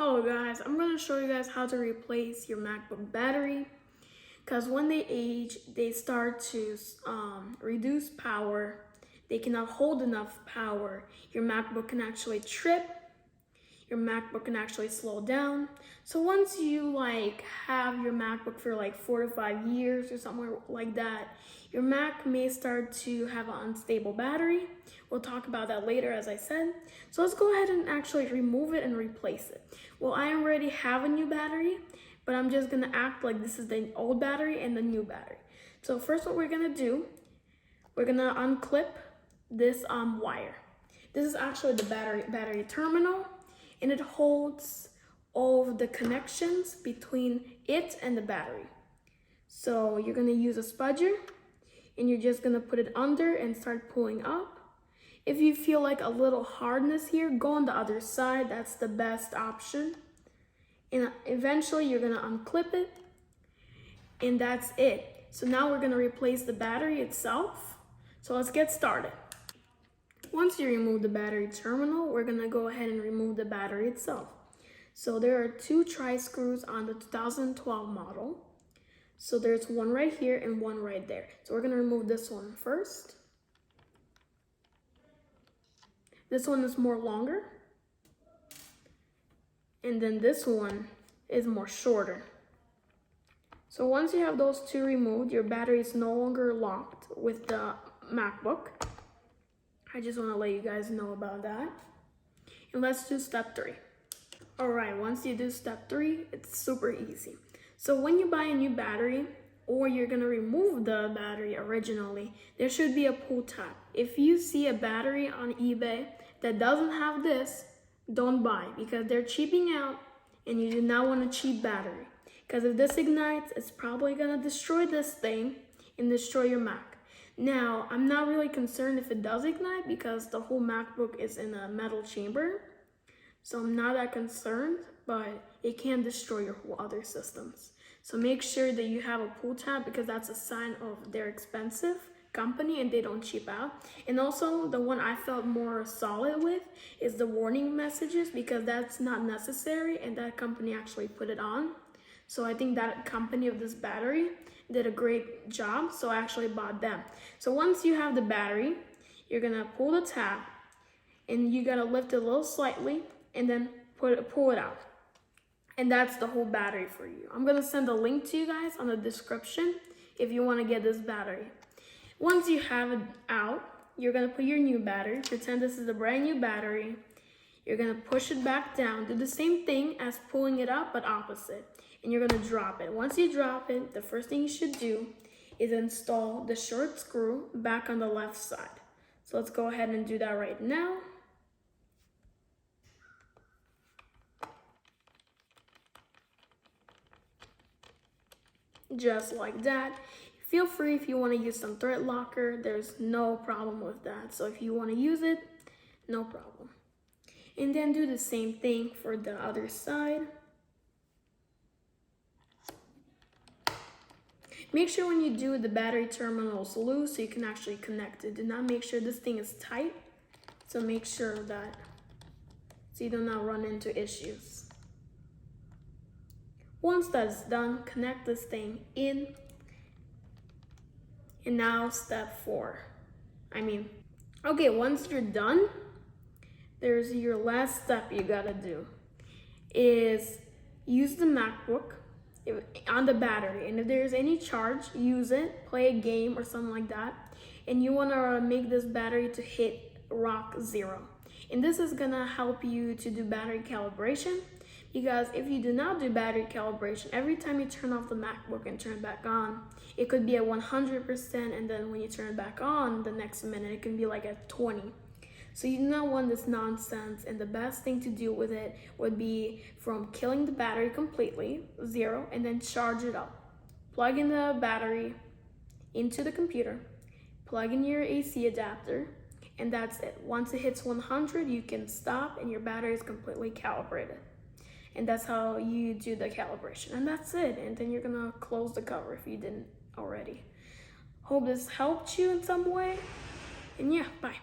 Hello guys, I'm going to show you guys how to replace your MacBook battery, because when they age, they start to reduce power. They cannot hold enough power. Your MacBook can actually trip. Your MacBook can actually slow down. So once you have your MacBook for 4 to 5 years or somewhere like that, your Mac may start to have an unstable battery. We'll talk about that later, as I said. So let's go ahead and actually remove it and replace it. Well, I already have a new battery, but I'm just gonna act like this is the old battery and the new battery. So first what we're gonna do, we're gonna unclip this wire. This is actually the battery terminal, and it holds all of the connections between it and the battery. So you're gonna use a spudger, and you're just gonna put it under and start pulling up. If you feel like a little hardness here, go on the other side. That's the best option. And eventually you're gonna unclip it, and that's it. So now we're gonna replace the battery itself. So let's get started. Once you remove the battery terminal, we're gonna go ahead and remove the battery itself. So there are 2 tri-screws on the 2012 model. So there's one right here and one right there. So we're gonna remove this one first. This one is more longer. And then this one is more shorter. So once you have those 2 removed, your battery is no longer locked with the MacBook. I just wanna let you guys know about that. And let's do step 3. All right, once you do step 3, it's super easy. So when you buy a new battery, or you're gonna remove the battery originally, there should be a pull tab. If you see a battery on eBay that doesn't have this, don't buy, because they're cheaping out and you do not want a cheap battery. Because if this ignites, it's probably gonna destroy this thing and destroy your Mac. Now, I'm not really concerned if it does ignite because the whole MacBook is in a metal chamber. So I'm not that concerned, but it can destroy your whole other systems. So make sure that you have a pull tab, because that's a sign of they're expensive company and they don't cheap out. And also the one I felt more solid with is the warning messages, because that's not necessary and that company actually put it on. So I think that company of this battery did a great job, so I actually bought them. So once you have the battery, you're gonna pull the tab and you gotta lift it a little slightly and then pull it out. And that's the whole battery for you. I'm gonna send a link to you guys on the description if you wanna get this battery. Once you have it out, you're gonna put your new battery, pretend this is a brand new battery. You're gonna push it back down, do the same thing as pulling it up, but opposite. And you're gonna drop it. Once you drop it, the first thing you should do is install the short screw back on the left side. So let's go ahead and do that right now. Just like that. Feel free if you want to use some thread locker, there's no problem with that. So if you want to use it, no problem. And then do the same thing for the other side. Make sure when you do the battery terminal is loose so you can actually connect it. Do not make sure this thing is tight. So make sure that, so you do not run into issues. Once that's done, connect this thing in. And now step 4. Okay, once you're done, there's your last step you gotta do is use the MacBook on the battery. And if there's any charge, use it, play a game or something like that. And you wanna make this battery to hit rock 0. And this is gonna help you to do battery calibration. Because if you do not do battery calibration, every time you turn off the MacBook and turn it back on, it could be at 100%, and then when you turn it back on the next minute, it can be at 20. So you do not want this nonsense, and the best thing to do with it would be from killing the battery completely, 0, and then charge it up. Plug in the battery into the computer, plug in your AC adapter, and that's it. Once it hits 100, you can stop and your battery is completely calibrated. And that's how you do the calibration. And that's it. And then you're gonna close the cover if you didn't already. Hope this helped you in some way. And yeah, bye.